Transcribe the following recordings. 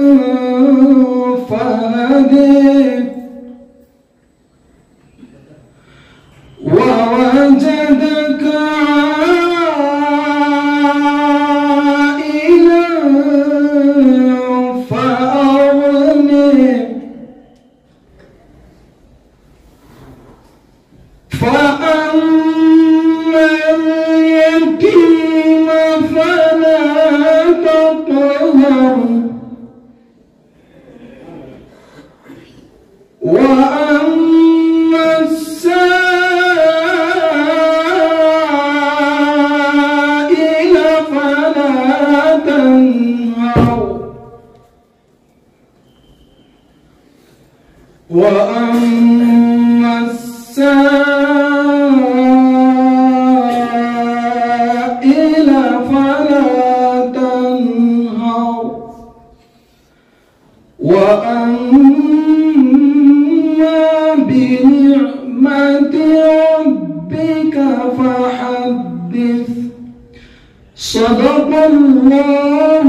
ضالا فهدى ووجدك عائلا فأغنى فأما اليتيم فلا تقهر وأما السائل فلا تنهر وأما السائل فلا تنهر وأما بنعمة ربك فحدث صدق الله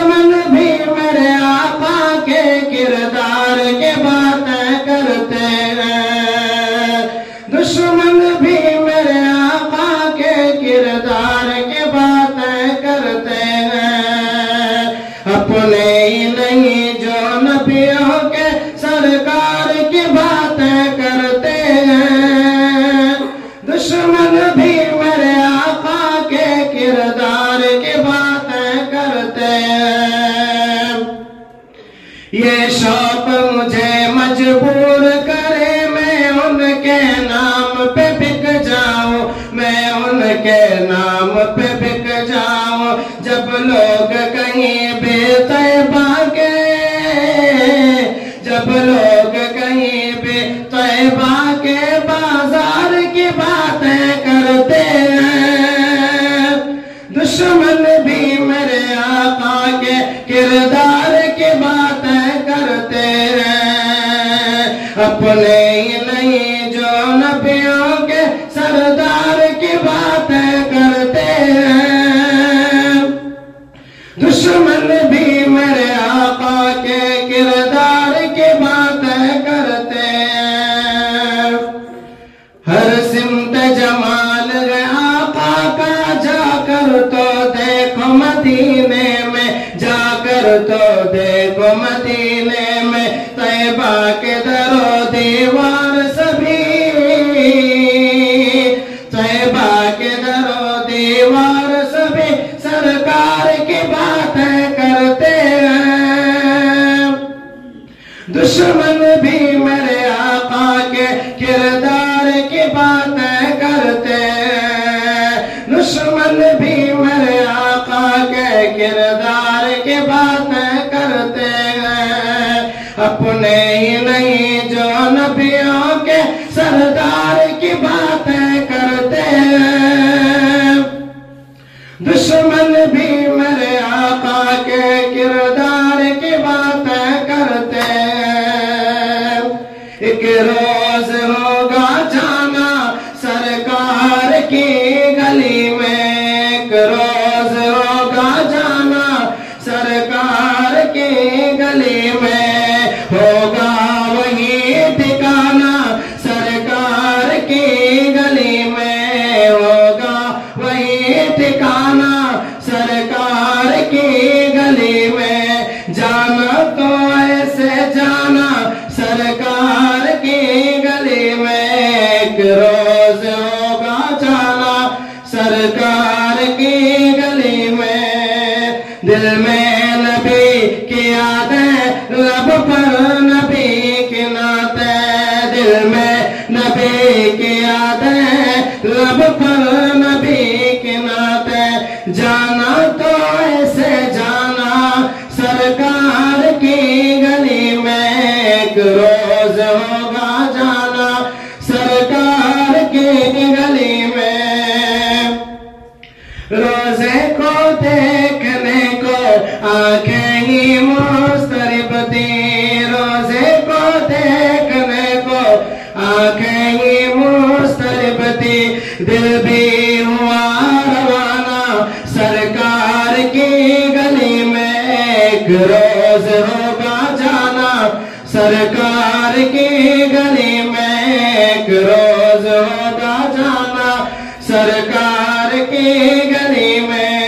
دشمن بھی میرے آقا کے کردار کی باتیں کرتے ہیں، دشمن بھی میرے آقا کے کردار کی باتیں کرتے ہیں، اپنے ہی نہیں جو نبیوں کے سرکار کی باتیں کرتے ہیں، دشمن بھی میرے آقا کے کردار کی باتیں کرتے ہیں۔ یہ شوق مجھے مجبور کرے میں ان کے نام پہ بک جاؤں، میں ان کے نام پہ بک جاؤں، جب لوگ کہیں بے طیبہ کے، جب لوگ کہیں بے طیبہ کے بازار کی باتیں کرتے ہیں، دشمن بھی میرے آقا کے کردار کی باتیں کرتے ہیں، اپنے ہی نہیں جو نبیوں کے سردار کی باتیں کرتے ہیں، دشمن بھی میرے آقا کے کردار کی باتیں کرتے ہیں۔ ہر سمت جمال ہے آقا کا، جا کر تو دیکھو مدینے میں، جا کر تو دیکھو مدینے میں، طیبہ کے در و دیوار سبھی، طیبہ کے در و دیوار سبھی سرکار کی باتیں کرتے ہیں، دشمن بھی میرے آقا کے کردار کی باتیں کرتے ہیں، دشمن بھی میرے آقا کے کردار کی باتیں کرتے ہیں، اپنے ہی نہیں جو نبیوں کے سردار کی باتیں کرتے ہیں، دشمن بھی میرے آقا کے کردار کی باتیں کرتے ہیں۔ ایک روز ہوگا جانا سرکار کی گلی میں، ایک روز ہوگا جانا سرکار کی گلی میں، ہوگا وہی ٹھکانا سرکار کی گلی میں، ہوگا وہی ٹھکانا سرکار کی گلی میں، جانا تو ایسے جانا سرکار کی گلی میں، ایک روز ہوگا جانا سرکار کی گلی میں، دل میں نبی کی یادیں، لب پر نبی کی نعتیں، دل میں نبی کی یادیں، لب پر نبی کی نعتیں، جانا تو ایسے جانا سرکار کی گلی میں، ایک روز ہوگا جانا سرکار کی گلی میں، روزے کو دیکھنے کو آنکھیں ہی مضطرب تھی، روزے کو دیکھنے کو آنکھیں ہی مضطرب تھی، دل بھی ہوا روانہ سرکار کی گلی میں، ایک روز ہوگا جانا سرکار کی گلی میں، ایک روز ہوگا جانا سرکار کی گلی میں،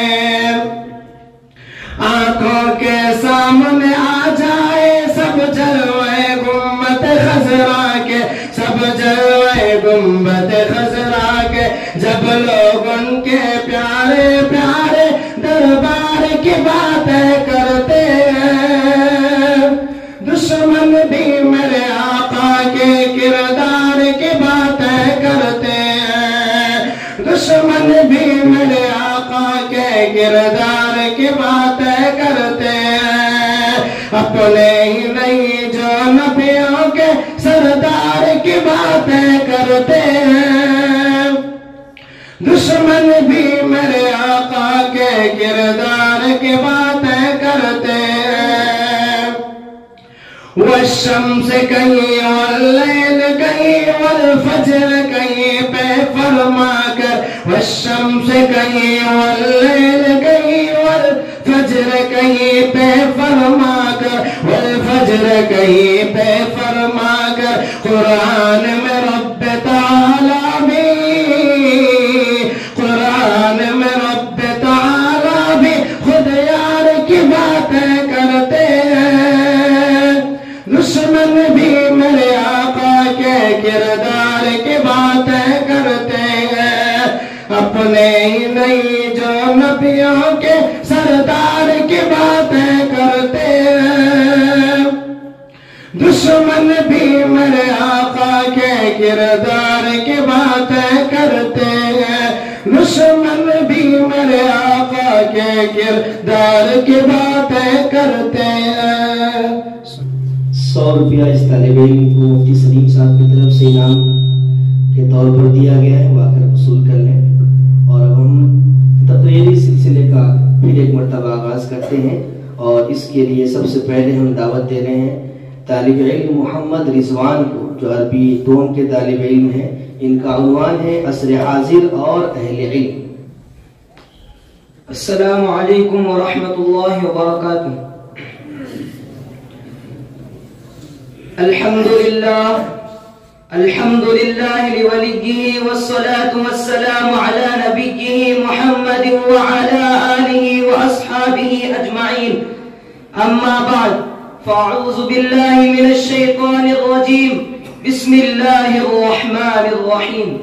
آنکھوں کے سامنے آ جائے سب جلوے گنبد خضرا کے، سب جلوے گنبد خضرا کے، جب لوگ ان کے پیارے پیارے دربار کی باتیں کرتے ہیں، دشمن بھی میرے آقا کے کردار کی باتیں کرتے ہیں، دشمن بھی میرے آقا کے کردار کی باتیں کرتے ہیں، اپنے ہی نہیں جو نبیوں کے سردار کی باتیں کرتے ہیں، دشمن بھی میرے آقا کے کردار کی باتیں کرتے ہیں۔ والشمس کہیں واللیل کہیں والفجر کہیں پہ فرما کر، والشمس کہیں واللیل کہیں والفجر کہیں پہ فرما کر والفجر کہیں پہ فرما کر قرآن میں رب تعالیٰ بھی قرآن میں رب تعالیٰ بھی خود یار کی باتیں کرتے ہیں دشمن بھی میرے آقا کے کردار کی باتیں کرتے ہیں اپنے ہی نہیں جو نبیوں کے سردار کی باتیں کرتے ہیں دشمن بھی میرے آقا کے کردار کی باتیں کرتے ہیں دشمن بھی میرے آقا کے کردار کی باتیں کرتے ہیں 100 روپیہ اس طالب علم کو مفتی سلیم صاحب کی طرف سے انعام کے طور پر دیا گیا ہے، وہ آ کر وصول کر لیں۔ اور اب ہم تقریری سلسلے کا پھر ایک مرتبہ آغاز کرتے ہیں، اور اس کے لیے سب سے پہلے ہم دعوت دے رہے ہیں طالب علم محمد رضوان کو، جو عربی دوم کے طالب علم ہیں۔ ان کا عنوان ہے عصر حاضر اور اہل علم۔ السلام علیکم ورحمۃ اللہ وبرکاتہ۔ الحمد للہ لولیہ والصلاة والسلام علی نبیہ محمد وعلی آلہ واصحابہ اجمعین، اما بعد فاعوذ باللہ من الشیطان الرجیم، بسم اللہ الرحمن الرحیم۔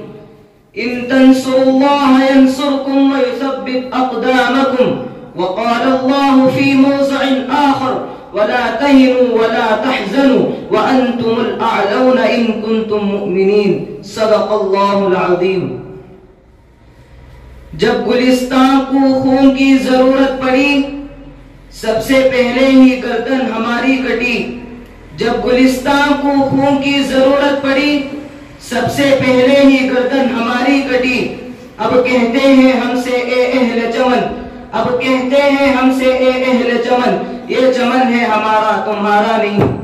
ان تنصروا اللہ ینصرکم ویثبت اقدامکم، وقال اللہ فی موضع آخر ولا تهنوا ولا تحزنوا وانتم الاعلون ان كنتم مؤمنین، صدق اللہ العظیم۔ جب گلستان کو خون کی ضرورت پڑی سب سے پہلے ہی گردن ہماری کٹی۔ جب گلستان کو خون کی ضرورت پڑی سب سے پہلے ہی گردن ہماری کٹی۔ اب کہتے ہیں ہم سے اے اہل چمن، اب کہتے ہیں ہم سے اے اہل چمن، یہ چمن ہے ہمارا تمہارا نہیں۔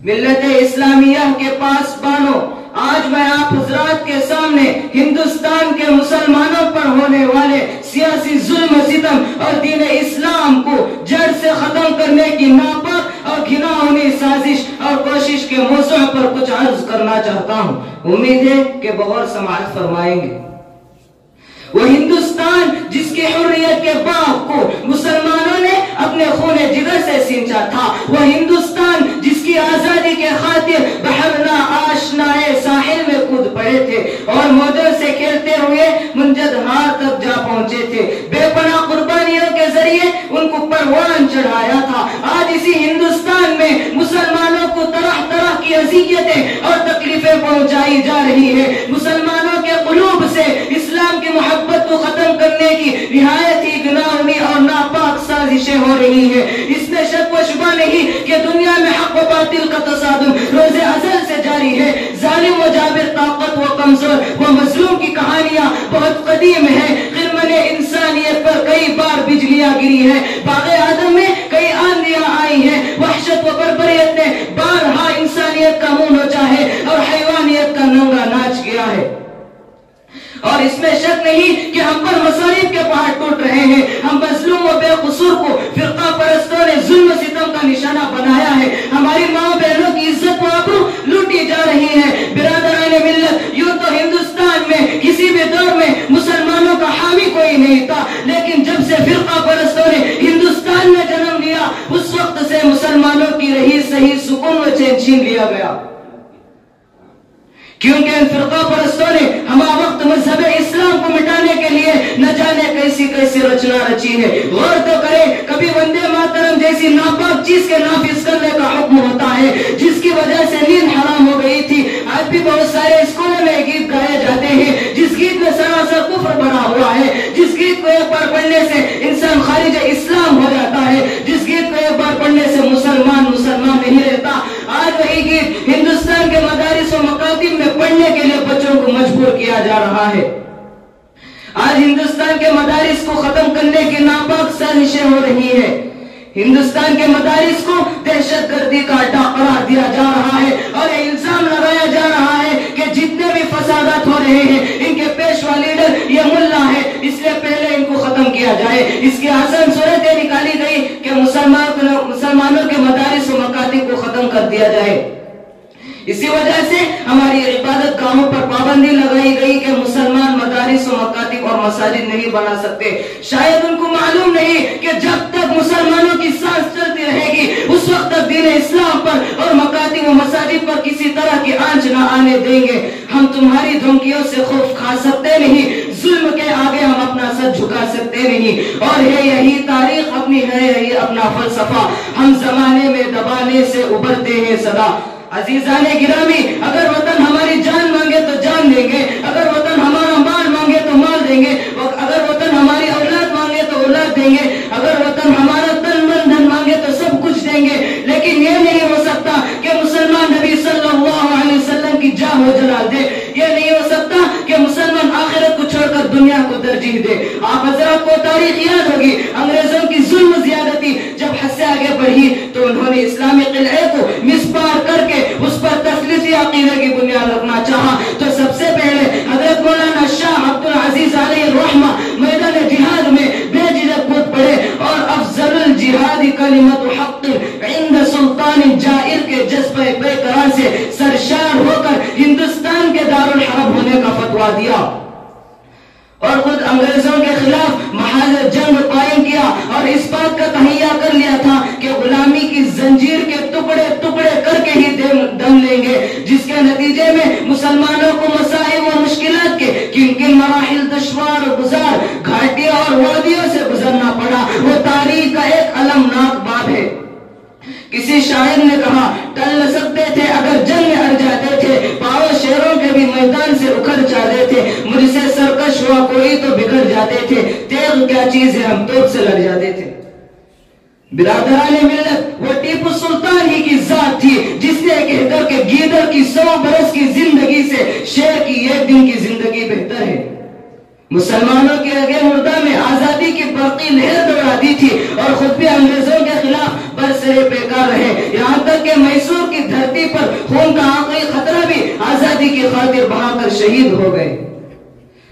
ملت اسلامیہ کے پاس بانو، آج میں آپ حضرات کے سامنے ہندوستان کے مسلمانوں پر ہونے والے سیاسی ظلم و ستم اور دین اسلام کو جڑ سے ختم کرنے کی ناپاک اور گھناؤنی سازش اور کوشش کے موضوع پر کچھ عرض کرنا چاہتا ہوں، امید ہے کہ بغور سماعت فرمائیں گے۔ وہ ہندوستان جس کی حریت کے باغ کو مسلمانوں نے اپنے خون جگر سے سینچا تھا، وہ ہندوستان جس کی آزادی کے خاطر بحرنا آشنائے ساحل میں کود پڑے تھے اور موجوں سے کھیلتے ہوئے منجد ہار تک جا پہنچے تھے، بے پناہ قربانیوں کے ذریعے ان کو پروان چڑھایا تھا۔ آج اسی ہندوستان میں مسلمانوں کو طرح طرح کی اذیتیں اور تکلیفیں پہنچائی جا رہی ہے۔ مسلمانوں کے قلوب سے اسلام کی محبت کو ختم کرنے کی نہایت ہی گناہونی اور ناپاک سازشیں ہو رہی ہیں۔ اس میں شک و شبہ نہیں کہ دنیا میں حق و باطل کا تصادم روز ازل سے جاری ہے۔ ظالم و جابر، طاقت و کمزور و مظلوم کی کہانیاں بہت قدیم ہیں۔ خرمن انسانیت پر کئی بار بجلیاں گری ہیں، باغ آدم میں کئی آندیاں آئی ہیں، وحشت و بربریت نے بارہا انسانیت کا منہ نوچا ہے اور حیوانیت کا ننگا ناچ گیا ہے۔ اور اس میں شک نہیں کہ ہم پر مصائب کے پہاڑ ٹوٹ رہے ہیں۔ ہم مظلوم و بے قصور کو فرقہ پرستوں نے ظلم و ستم کا نشانہ بنایا ہے۔ ہماری ماں بہنوں کی عزت و آبرو لوٹی جا رہی ہے۔ برادران ملت، یوں تو ہندوستان میں کسی بھی دور میں مسلمانوں کا حامی کوئی نہیں تھا، لیکن جب سے فرقہ پرستوں نے ہندوستان میں جنم لیا اس وقت سے مسلمانوں کی رہی صحیح سکون و چین چھین لیا گیا، کیونکہ ان فرقہ پرستوں نے ہما وقت مذہب اسلام کو مٹانے کے لیے نہ جانے کیسی کیسی رچنا رچی ہے۔ غور تو کریں، کبھی وندے ماترم جیسی ناپاک چیز کے نافذ کرنے کا حکم ہوتا ہے جس کی وجہ سے نیند حرام ہو گئی تھی۔ آج بھی بہت سارے اسکولوں میں گیت گائے جاتے ہیں جس گیت میں سراسر کفر بھرا ہوا ہے، جس گیت کو ایک بار پڑھنے سے انسان خارج اسلام ہو جاتا ہے، جس گیت کو ایک بار پڑھنے سے مسلمان نہیں رہتا۔ آج وہی گیت ہندوستان کے مدارس و مکاتب میں پڑھنے کے لیے بچوں کو مجبور کیا جا رہا ہے۔ آج ہندوستان کے مدارس کو ختم کرنے کی ناپاک سازشیں ہو رہی ہیں۔ ہندوستان کے مدارس کو دہشت گردی کا اڈا قرار دیا جا رہا ہے اور یہ الزام لگایا جا رہا ہے کہ جتنے بھی فسادات ہو رہے ہیں ان کے پیشوا لیڈر یہ ملا ہے، اس لیے پہلے ان کو ختم کیا جائے۔ اس کی آسان صورت یہ نکالی گئی کہ مسلمانوں کے مدارس و مکاتب کو ختم کر دیا جائے۔ اسی وجہ سے ہماری عبادت گاہوں پر پابندی لگائی گئی کہ مسلمان مدارس و مکاتب اور مساجد نہیں بنا سکتے۔ شاید ان کو معلوم نہیں کہ جب تک مسلمانوں کی سانس چلتی رہے گی اس وقت تک دین اسلام پر اور مکاتب و مساجد پر کسی طرح کی آنچ نہ آنے دیں گے۔ ہم تمہاری دھمکیوں سے خوف کھا سکتے نہیں، ظلم کے آگے ہم اپنا سر جھکا سکتے نہیں، اور ہے یہی تاریخ اپنی ہے یہی اپنا فلسفہ، ہم زمانے میں دبانے سے ابھرتے ہیں سدا۔ عزیزان گرامی، اگر وطن ہماری جان مانگے تو جان دیں گے، اگر وطن ہمارا مال مانگے تو مال دیں گے، اگر وطن ہماری اولاد مانگے تو اولاد دیں گے، اگر وطن ہمارا تن من دھن مانگے تو سب کچھ دیں گے، لیکن یہ نہیں ہو سکتا کہ مسلمان نبی صلی اللہ علیہ وسلم کی جاہ و جلال دے، یہ نہیں ہو سکتا کہ مسلمان آخرت کو چھوڑ کر دنیا کو ترجیح دے۔ آپ حضرات کو تاریخ یاد ہوگی، انگریزوں کی ظلم زیادتی جب حد سے آگے بڑھی تو انہوں نے اسلامی قلعے کو مسپار کر کے اس پر تثلیثی عقیدے کی بنیاد رکھنا چاہا، تو سب سے پہلے حضرت مولانا شاہ عبد العزیز علیہ الرحمہ میدان جہاد میں بے جھجک کود پڑے اور افضل الجہاد کلمۃ حق عند سلطان جائر کے جذبہ بے قرار سے سرشار ہو کر ہندوستان کے دارالحرب ہونے کا فتویٰ دیا اور خود انگریزوں کے خلاف محاذ جنگ قائم کیا اور اس بات کا تہیہ کر لیا تھا کہ غلامی کی زنجیر کے ٹکڑے ٹکڑے کر کے ہی دم لیں گے، جس کے نتیجے میں مسلمانوں کو مسائل و مشکلات کے کن کن مراحل دشوار و گزار گھاٹیوں اور وادیوں سے گزرنا پڑا، وہ تاریخ کا ایک المناک باب ہے۔ کسی شاعر نے کہا، ٹل نہ سکتے تھے اگر جنگ میں ہر جاتے تھے، پاؤ شیروں کے بھی میدان سے اکھڑ جاتے تھے، مجھ سے سرکش ہوا کوئی تو بگڑ جاتے تھے، تیغ کیا چیز ہے ہم توپ سے لڑ جاتے تھے۔ برادران ملت، وہ ٹیپو سلطان ہی کی ذات تھی جس نے کہہ کر کہ گیدڑ کی 100 برس کی زندگی سے شیر کی 1 دن کی زندگی بہتر ہے۔ مسلمانوں کے رگے مردہ میں آزادی کی برقی لہر دوڑا دی تھی اور خود بھی انگریزوں کے خلاف برسرے پیکار رہے، یہاں تک کہ میسور کی دھرتی پر خون کا آخری خطرہ بھی آزادی کی خاطر بہا کر شہید ہو گئے۔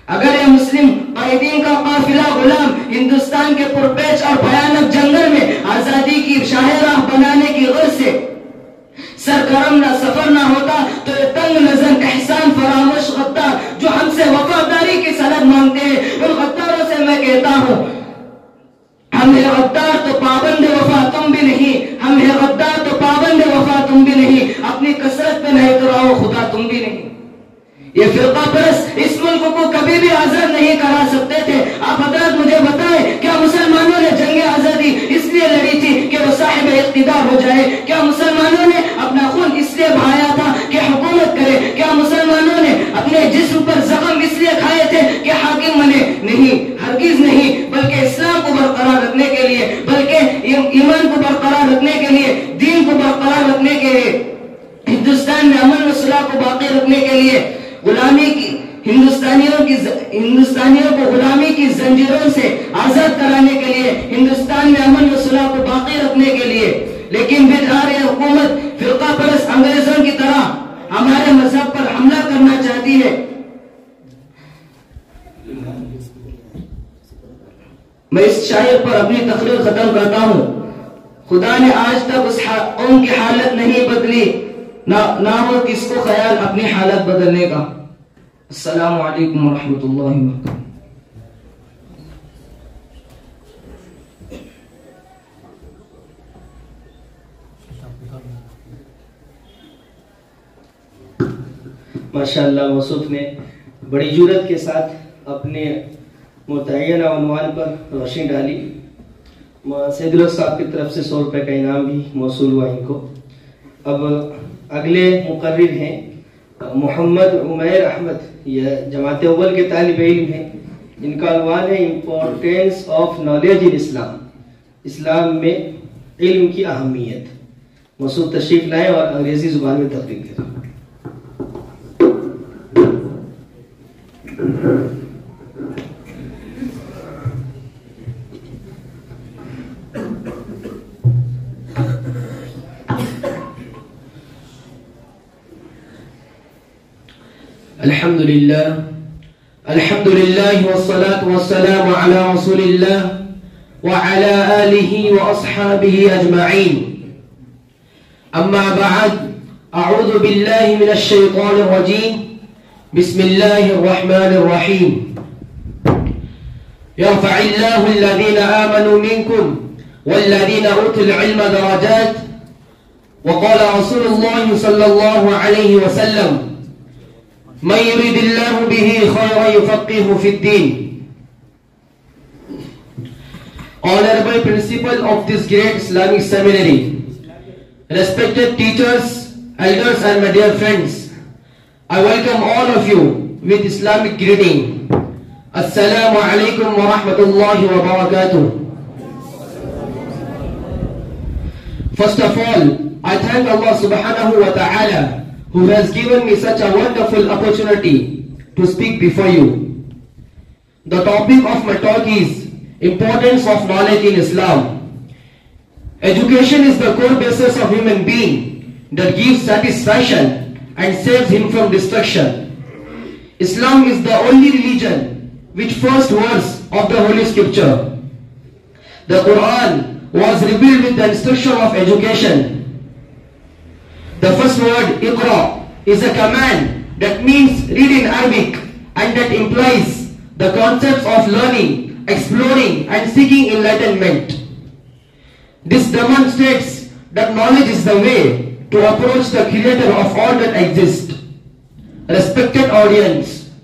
اگر یہ مسلم قائدین کا قافلہ غلام ہندوستان کے پرپیچ اور بھیانک جنگل میں آزادی کی شاہراہ بنانے کی غرض سے سرگرم نہ سفر نہ ہوتا تو یہ تنگ نظر احسان فراموش غدار جو ہم سے وفاداری کی سند مانگتے ہیں، ان غداروں سے میں کہتا ہوں، ہم ہیں غدار تو پابند وفا تم بھی نہیں، ہم ہیں غدار تو پابند وفا تم بھی نہیں، اپنی کثرت پہ نہ اتراؤ خدا تم بھی نہیں۔ یہ فرقہ پرست اس ملک کو کبھی بھی آزاد نہیں کرا سکتے تھے۔ آپ حضرات مجھے بتائیں، کیا مسلمانوں نے جنگ آزادی اس لیے لڑی تھی کہ وہ صاحب اقتدار ہو جائے؟ کیا مسلمانوں نے اپنا خون اس لیے بہایا تھا کہ حکومت کرے؟ کیا مسلمانوں نے اپنے جسم پر زخم اس لیے کھائے تھے کہ حاکم بنے؟ نہیں، ہرگز نہیں، بلکہ اسلام کو برقرار رکھنے کے لیے، بلکہ ایمان کو برقرار رکھنے کے لیے، دین کو برقرار رکھنے کے لیے، ہندوستان میں امن و صلاح کو باقی رکھنے کے لیے، غلامی کی ہندوستانیوں کو غلامی کی زنجیروں سے آزاد کرانے کے لیے، ہندوستان میں امن و صلاح کو باقی رکھنے کے لیے، لیکن بدعار حکومت فرقہ پرست انگریزوں کی طرح ہمارے مذہب پر حملہ کرنا چاہتی ہے۔ میں اس شاعر پر اپنی تقریر ختم کرتا ہوں۔ خدا نے آج تک اس قوم کی حالت نہیں بدلی، نہ ہو کس کو خیال اپنی حالت بدلنے کا۔ السلام علیکم ورحمۃ اللہ وبرکاتہ۔ ماشاءاللہ موصوف نے بڑی جرات کے ساتھ اپنے متعینہ عنوان پر روشنی ڈالی۔ سید الحق صاحب کی طرف سے 100 روپے کا انعام بھی موصول ہوا ان کو۔ اب اگلے مقرر ہیں محمد عمیر احمد، یہ جماعت اول کے طالب علم ہیں، جن کا عنوان ہے امپورٹینس آف نالج ان اسلام، اسلام میں علم کی اہمیت۔ موصوف تشریف لائیں اور انگریزی زبان میں تقریر کریں۔ Alhamdulillah wassalatu wassalamu ala rasulillah wa ala alihi wa ashabihi ajma'in. Amma ba'd, a'udhu billahi minash shaitanir rajim. Bismillahir rahmanir rahim. Yarfa'illahu alladhina amanu minkum walladhina utul ilma darajat. Wa qala Rasulullah sallallahu alayhi wa sallam, Man yuridillahu bihi khayran yufaqihu fid din. Honorable principal of this great Islamic seminary, respected teachers, elders and my dear friends, I welcome all of you with Islamic greeting. Assalamu alaikum wa rahmatullahi wa barakatuh. First of all, I thank Allah subhanahu wa ta'ala who has given me such a wonderful opportunity to speak before you. The topic of my talk is importance of knowledge in Islam. Education is the core basis of human being that gives satisfaction and saves him from destruction. Islam is the only religion which first words of the Holy Scripture. The Quran was revealed with the instruction of education. The first word, Iqra, is a command that means read in Arabic and that implies the concepts of learning, exploring and seeking enlightenment. This demonstrates that knowledge is the way to approach the creator of all that exists. Respected audience,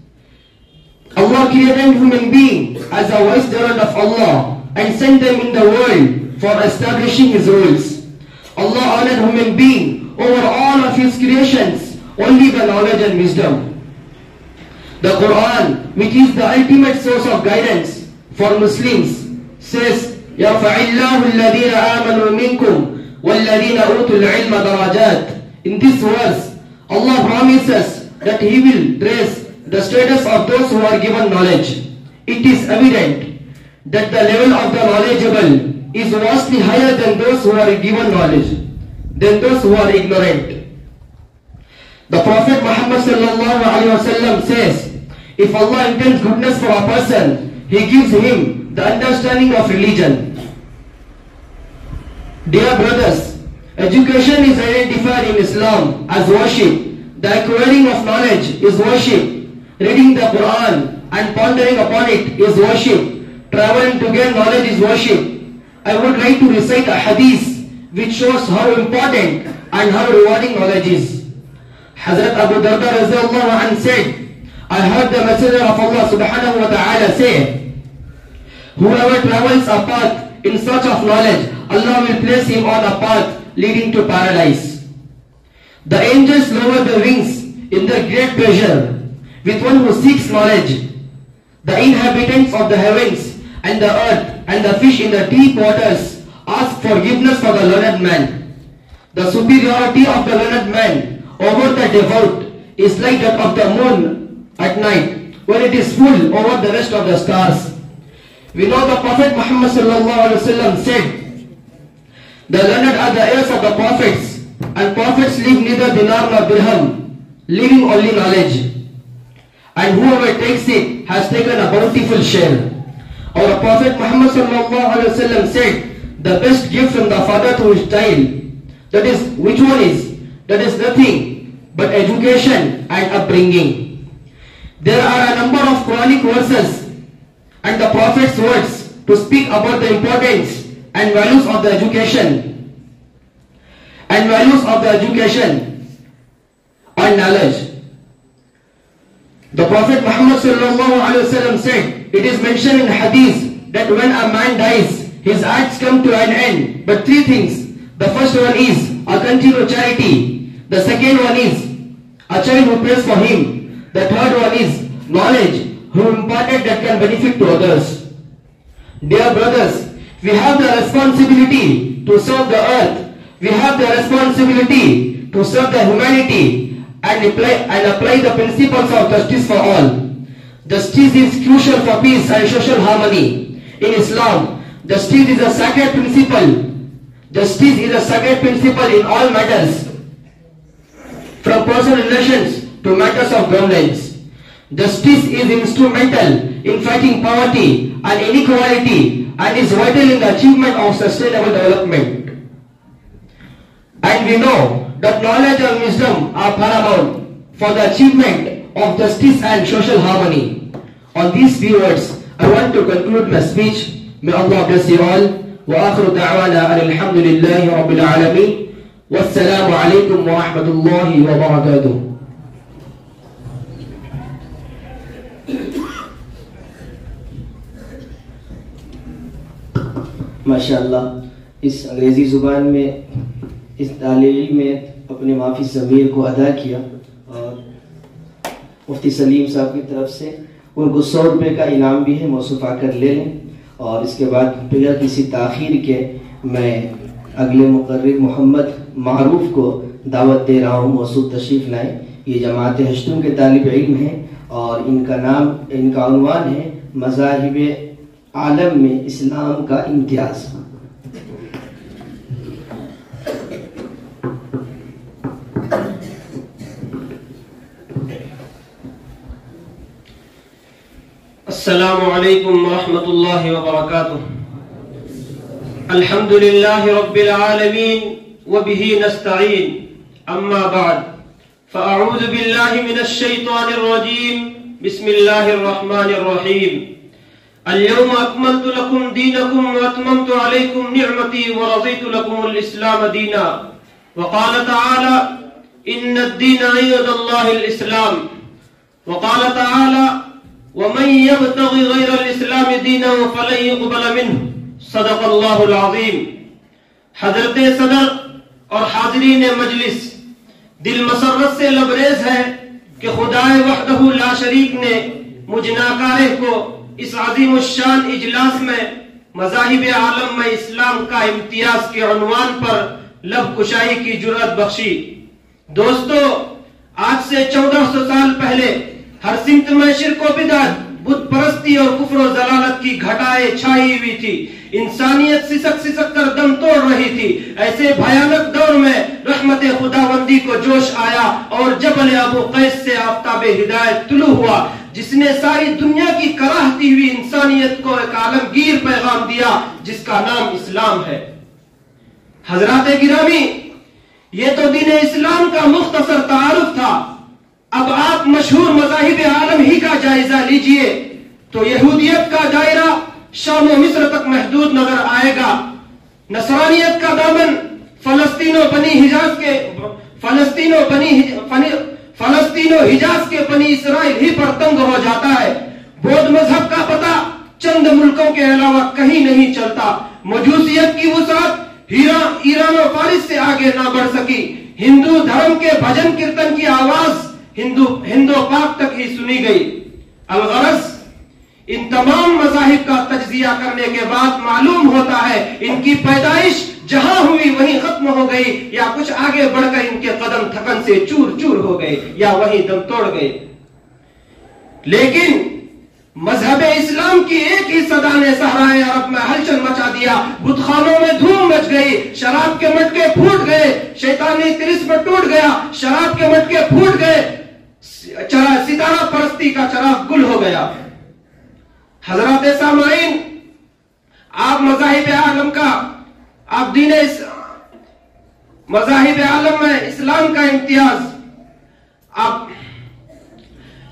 Allah created human being as a vicegerent of Allah and sent them in the world for establishing His rules. Allah honored human being over all of His creations only by knowledge and wisdom. The Quran, which is the ultimate source of guidance for Muslims, says, يَرْفَعِلَّهُ الَّذِينَ آمَنُوا مِنْكُمْ وَالَّذِينَ أُوتُوا الْعِلْمَ دَرَجَاتٍ. In this verse, Allah promises that He will raise the status of those who are given knowledge. It is evident that the level of the knowledgeable is vastly higher than those who are given knowledge, than those who are ignorant. The Prophet Muhammad sallallahu alaihi wasallam says, if Allah intends goodness for a person, He gives him the understanding of religion. Dear brothers, education is identified in Islam as worship. The acquiring of knowledge is worship. Reading the Quran and pondering upon it is worship. Traveling to gain knowledge is worship. I would like to recite a hadith which shows how important and how rewarding knowledge is. Hazrat Abu Darda radhiyallahu anhu said, I heard the Messenger of Allah subhanahu wa ta'ala say, whoever travels a path in search of knowledge, Allah will place him on a path leading to paradise. The angels lower their wings in their great pleasure with one who seeks knowledge. The inhabitants of the heavens and the earth and the fish in the deep waters ask forgiveness for the learned man. The superiority of the learned man over the devout is like that of the moon at night when it is full over the rest of the stars. We know the Prophet Muhammad sallallahu alaihi wasallam said, the learned are the heirs of the prophets, and prophets leave neither dinar nor dirham, leaving only knowledge. And whoever takes it has taken a bountiful share. Our Prophet Muhammad sallallahu alaihi wasallam said, the best gift from the father to his child, that is, which one is? That is nothing but education and upbringing. There are a number of Quranic verses and the Prophet's words to speak about the importance and values of the education and knowledge. The Prophet Muhammad sallallahu alaihi wasallam said, it is mentioned in hadith that when a man dies, his acts come to an end, but three things. The first one is a continued charity. The second one is a child who prays for him. The third one is knowledge who imparted that can benefit to others. Dear brothers, we have the responsibility to serve the earth. We have the responsibility to serve the humanity and apply the principles of justice for all. Justice is crucial for peace and social harmony. In Islam, justice is a sacred principle. Justice is a sacred principle in all matters, from personal relations to matters of governance. Justice is instrumental in fighting poverty and inequality and is vital in the achievement of sustainable development. And we know that knowledge and wisdom are paramount for the achievement of justice and social harmony. On these few words, I want to conclude my speech. May Allah bless you all. وآخر دعوانا أن الحمد لله رب العالمين والسلام عليكم ورحمة الله وبركاته. ماشاءاللہ اس انگریزی زبان میں اس طالب علم میں اپنے معافی ضمیر کو ادا کیا اور مفتی سلیم صاحب کی طرف سے ان کو 100 روپے کا انعام بھی ہے، موصوف آ کر لے لیں. اور اس کے بعد بغیر کسی تاخیر کے میں اگلے مقرر محمد معروف کو دعوت دے رہا ہوں، موصوف تشریف لائیں. یہ جماعت ہشتم کے طالب علم ہیں اور ان کا عنوان ہے مذاہب عالم میں اسلام کا امتیاز. السلام علیکم ورحمۃ اللہ وبرکاتہ. الحمد للہ رب العالمین وبہ نستعین. اما بعد فاعوذ باللہ من الشیطان الرجیم. بسم اللہ الرحمن الرحیم. اليوم اکملت لکم دینکم واتممت علیکم نعمتی ورضیت لکم الاسلام دینا. وقال تعالی ان الدین عند اللہ الاسلام. وقال تعالی ومن يبتغ غير الاسلام دینا فلن يقبل منه. صدق اللہ العظیم. حضرت صدر اور حاضرین مجلس، دل مسرت سے لبریز ہے کہ خدائے وحدہ لا شریک نے مجھ ناکارہ کو اس عظیم الشان اجلاس میں مذاہب عالم میں اسلام کا امتیاز کے عنوان پر لب کشائی کی جرأت بخشی. دوستو، آج سے 1400 سال پہلے ہر سمت میں شرک و بدعت، بت پرستی اور کفر و ضلالت کی گھٹائیں چھائی ہوئی تھی. انسانیت سسک سسک کر دم توڑ رہی تھی. ایسے بھیانک دور میں رحمت خداوندی کو جوش آیا اور جبل ابو قیس سے آفتاب ہدایت طلوع ہوا، جس نے ساری دنیا کی کراہتی ہوئی انسانیت کو ایک عالمگیر پیغام دیا جس کا نام اسلام ہے. حضرات گرامی، یہ تو دین اسلام کا مختصر تعارف تھا. اب آپ مشہور مذاہب عالم ہی کا جائزہ لیجئے تو یہودیت کا دائرہ شام و مصر تک محدود نظر آئے گا. نصرانیت کا دامن فلسطین و حجاز کے بنی اسرائیل ہی پر تنگ ہو جاتا ہے. بودھ مذہب کا پتہ چند ملکوں کے علاوہ کہیں نہیں چلتا. مجوسیت کی وسعت ایران و فارس سے آگے نہ بڑھ سکی. ہندو دھرم کے بھجن کیرتن کی آواز ہندو پاک تک ہی سنی گئی. الغرض ان تمام مذاہب کا تجزیہ کرنے کے بعد معلوم ہوتا ہے ان کی پیدائش جہاں ہوئی وہیں ختم ہو گئی، یا کچھ آگے بڑھ کر ان کے قدم تھکن سے چور چور ہو گئے یا وہیں دم توڑ گئے. لیکن مذہب اسلام کی ایک ہی صدا نے صحرائے عرب میں ہلچل مچا دیا. بت خانوں میں دھوم مچ گئی، شراب کے مٹکے پھوٹ گئے، شیطانی طرز پر ٹوٹ گیا، شراب کے مٹکے پھوٹ گئے، ستارہ پرستی کا چراغ گل ہو گیا. حضرات سامعین، آپ مذاہب عالم کا، آپ مذاہب عالم میں اسلام کا امتیاز، آپ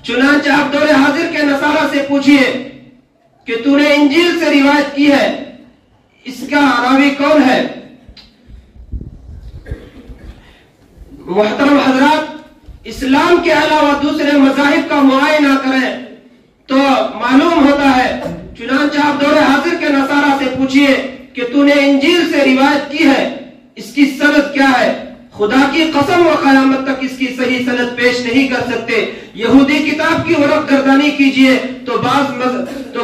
چنانچہ آپ دور حاضر کے نصارہ سے پوچھئے کہ تو نے انجیل سے روایت کی ہے، اس کا راوی کون ہے؟ محترم حضرات، اسلام کے علاوہ دوسرے مذاہب کا معائنہ کریں تو معلوم ہوتا ہے. چنانچہ آپ دور حاضر کے نصارہ سے پوچھئے کہ تو نے انجیل سے روایت کی ہے، اس کی سند کیا ہے؟ خدا کی قسم و قیامت تک اس کی صحیح سند پیش نہیں کر سکتے. یہودی کتاب کی ورق گردانی کیجئے تو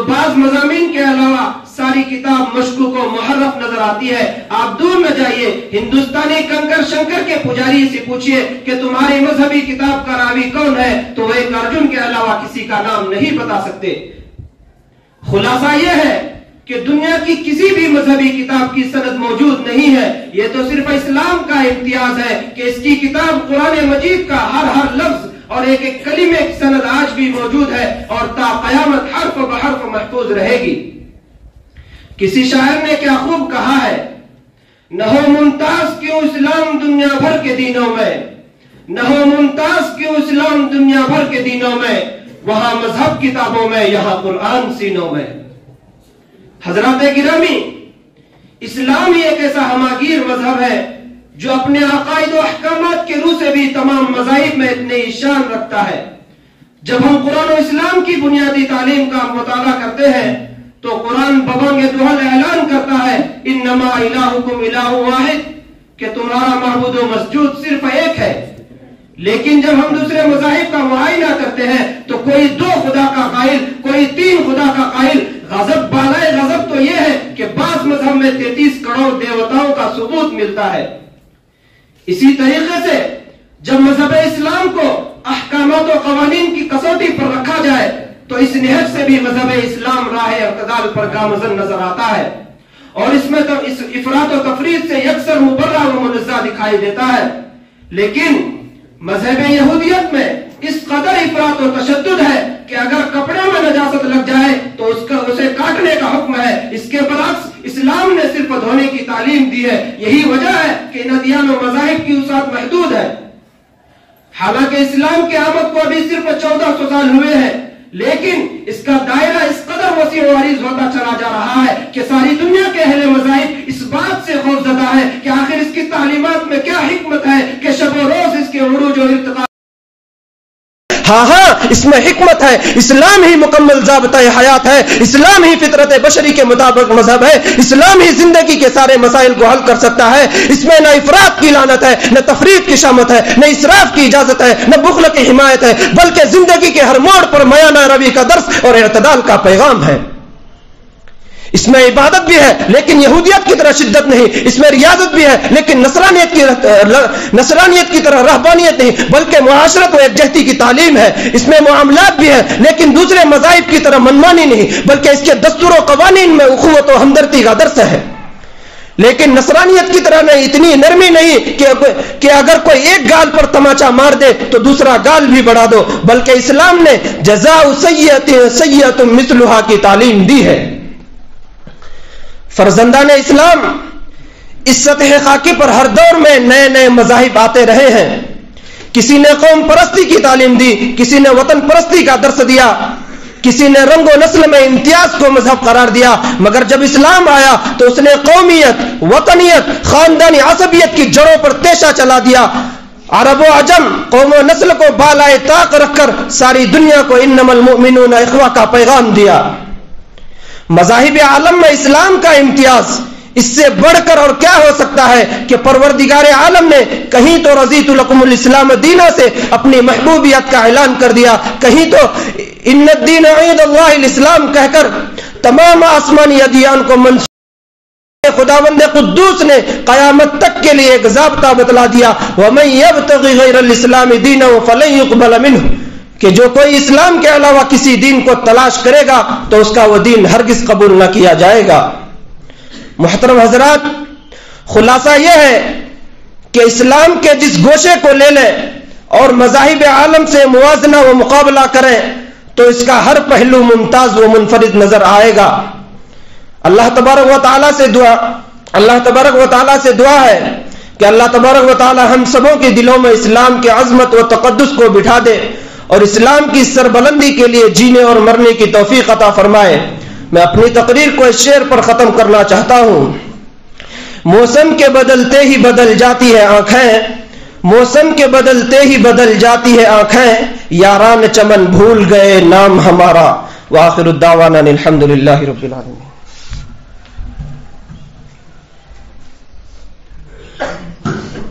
بعض مضامین کے علاوہ ساری کتاب مشکوک و محرف نظر آتی ہے. آپ دور نہ جائیے، ہندوستانی کنکر شنکر کے پجاری سے پوچھئے کہ تمہاری مذہبی کتاب کا راوی کون ہے، تو وہ ایک ارجن کے علاوہ کسی کا نام نہیں بتا سکتے. خلاصہ یہ ہے کہ دنیا کی کسی بھی مذہبی کتاب کی سند موجود نہیں ہے. یہ تو صرف اسلام کا امتیاز ہے کہ اس کی کتاب قرآن مجید کا ہر لفظ اور ایک ایک کلمے کی سند آج بھی موجود ہے اور تا قیامت حرف بحرف محفوظ رہے گی. کسی شاعر نے کیا خوب کہا ہے، نہ ہو ممتاز کیوں اسلام دنیا بھر کے دینوں میں، نہ ہو ممتاز کیوں اسلام دنیا بھر کے دینوں میں، وہاں مذہب کتابوں میں یہاں قرآن سینوں میں. حضرات گرامی، اسلام ہی ایک ایسا ہماگیر مذہب ہے جو اپنے عقائد و احکامات کے روح سے بھی تمام مذاہب میں اتنے شان رکھتا ہے. جب ہم قرآن و اسلام کی بنیادی تعلیم کا مطالعہ کرتے ہیں تو قرآن ببانگ دوحل اعلان کرتا ہے انما الہکم الہ واحد، کہ تمہارا معبود و مسجود صرف ایک ہے. لیکن جب ہم دوسرے مذاہب کا معائنہ کرتے ہیں تو کوئی 2 خدا کا قائل، کوئی 3 خدا کا قائل. غضب بالائے غضب تو یہ ہے کہ بعض مذہب میں 33 کروڑ دیوتاؤں کا ثبوت ملتا ہے. اسی طریقے سے جب مذہب اسلام کو احکامات و قوانین کی کسوٹی پر رکھا جائے تو اس نہج سے بھی مذہب اسلام راہ اعتدال پر گامزن نظر آتا ہے، اور اس میں تو اس افراط و تفریط سے یکسر مبرہ و منزہ دکھائی دیتا ہے. لیکن مذہب یہودیت میں اس قدر افراط و تشدد ہے کہ اگر کپڑے میں نجاست لگ جائے تو اسے کاٹنے کا حکم ہے. اس کے برعکس اسلام نے صرف دھونے کی تعلیم دی ہے. یہی وجہ ہے کہ ان ادیان و مذاہب کی وسعت محدود ہے. حالانکہ اسلام کی آمد کو ابھی صرف 1400 سال ہوئے ہیں، لیکن اس کا دائرہ اس قدر وسیع و عریض ہوتا چلا جا رہا ہے کہ ساری دنیا کے اہل مذاہب اس بات سے خوفزدہ ہے کہ آخر اس کی تعلیمات میں کیا حکمت ہے کہ شب و روز اس کے عروج و ارتقاء. ہاں اس میں حکمت ہے. اسلام ہی مکمل ضابطہ حیات ہے، اسلام ہی فطرت بشری کے مطابق مذہب ہے، اسلام ہی زندگی کے سارے مسائل کو حل کر سکتا ہے. اس میں نہ افراط کی لعنت ہے، نہ تفریط کی شامت ہے، نہ اسراف کی اجازت ہے، نہ بخل کی حمایت ہے، بلکہ زندگی کے ہر موڑ پر میانہ روی کا درس اور اعتدال کا پیغام ہے. اس میں عبادت بھی ہے لیکن یہودیت کی طرح شدت نہیں، اس میں ریاضت بھی ہے لیکن نصرانیت کی طرح رہبانیت نہیں، بلکہ معاشرت و یکجہتی کی تعلیم ہے. اس میں معاملات بھی ہے لیکن دوسرے مذاہب کی طرح منمانی نہیں، بلکہ اس کے دستور و قوانین میں اخوت و ہمدردی کا درس ہے. لیکن نصرانیت کی طرح نہیں، اتنی نرمی نہیں کہ اگر کوئی ایک گال پر تماچا مار دے تو دوسرا گال بھی بڑھا دو، بلکہ اسلام نے جزاء سیئۃ مثلھا کی تعلیم دی ہے. فرزندان اسلام اس سطح خاکی پر ہر دور میں نئے نئے مذاہب آتے رہے ہیں. کسی نے قوم پرستی کی تعلیم دی، کسی نے وطن پرستی کا درس دیا، کسی نے رنگ و نسل میں امتیاز کو مذہب قرار دیا. مگر جب اسلام آیا تو اس نے قومیت، وطنیت، خاندانی عصبیت کی جڑوں پر تیشہ چلا دیا. عرب و عجم، قوم و نسل کو بالائے طاق رکھ کر ساری دنیا کو انما المؤمنون اخوہ کا پیغام دیا. مذاہب عالم میں اسلام کا امتیاز اس سے بڑھ کر اور کیا ہو سکتا ہے کہ پروردگار عالم نے کہیں تو رضیت لکم الاسلام دینا سے اپنی محبوبیت کا اعلان کر دیا، کہیں تو ان الدین عند اللہ الاسلام کہہ کر تمام آسمانی ادیان کو منسوخ. خداوند قدوس نے قیامت تک کے لیے ایک ضابطہ بتلا دیا، ومن یبتغی غیر الاسلام دینا فلن یقبل منہ، کہ جو کوئی اسلام کے علاوہ کسی دین کو تلاش کرے گا تو اس کا وہ دین ہرگز قبول نہ کیا جائے گا. محترم حضرات، خلاصہ یہ ہے کہ اسلام کے جس گوشے کو لے لیں اور مذاہب عالم سے موازنہ و مقابلہ کریں تو اس کا ہر پہلو ممتاز و منفرد نظر آئے گا. اللہ تبارک و تعالیٰ سے دعا ہے کہ اللہ تبارک و تعالیٰ ہم سبوں کے دلوں میں اسلام کے عظمت و تقدس کو بٹھا دے اور اسلام کی سربلندی کے لیے جینے اور مرنے کی توفیق عطا فرمائے. میں اپنی تقریر کو اس شعر پر ختم کرنا چاہتا ہوں. موسم کے بدلتے ہی بدل جاتی ہے آنکھیں، موسم کے بدلتے ہی بدل جاتی ہے آنکھیں، یاران چمن بھول گئے نام ہمارا. وآخر الدعوانا الحمدللہ رب العالمین.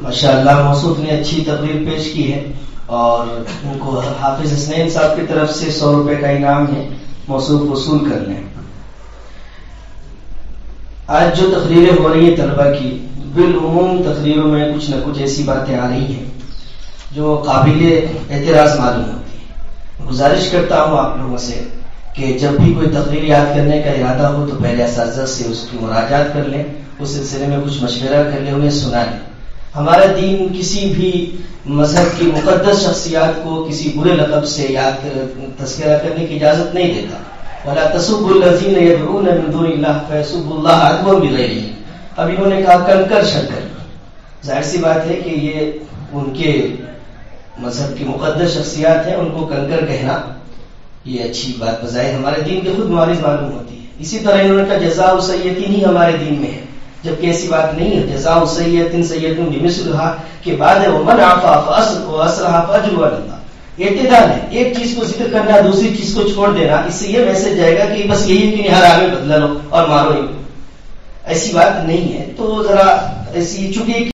ماشاءاللہ موصوف نے اچھی تقریر پیش کی ہے اور ان کو حافظ حسنین صاحب کی طرف سے 100 روپے کا انعام ہے، موصوف وصول کر لیں. آج جو تقریریں ہو رہی ہیں طلبہ کی، بالعموم تقریروں میں کچھ نہ کچھ ایسی باتیں آ رہی ہیں جو قابل اعتراض معلوم ہوتی ہیں. گزارش کرتا ہوں آپ لوگوں سے کہ جب بھی کوئی تقریر یاد کرنے کا ارادہ ہو تو پہلے اساتذہ سے اس کی مراجعات کر لیں، اس سلسلے میں کچھ مشورہ کر لیں، انہیں سنا لیں. ہمارا دین کسی بھی مذہب کی مقدس شخصیات کو کسی برے لقب سے یاد تذکرہ کرنے کی اجازت نہیں دیتا. وَلَا تَسُبُّوا الَّذِينَ يَدْعُونَ مِن دُونِ اللَّهِ فَيَسُبُّوا اللَّهَ عَدْوًا بِغَيْرِ. اب انہوں نے کہا کنکر شنکر. ظاہر سی بات ہے کہ یہ ان کے مذہب کی مقدس شخصیات ہیں، ان کو کنکر کہنا یہ اچھی بات بظاہر ہمارے دین کے خود معارض معلوم ہوتی ہے. اسی طرح انہوں نے کہا جزاء سیئۃ ہی ہمارے دین میں ہے، جبکہ ایسی بات نہیں ہے. جزاء سیئۃ سیئۃ بمثلھا کے بعد ہے ومن عفا واصلح فاجرہ علی اللہ. اعتدال ہے، ایک چیز کو ذکر کرنا دوسری چیز کو چھوڑ دینا، اس سے یہ میسج جائے گا کہ بس یہی کہ ہر آدمی بدلا لو اور مارو ہی. ایسی بات نہیں ہے. تو ذرا ایسی چونکہ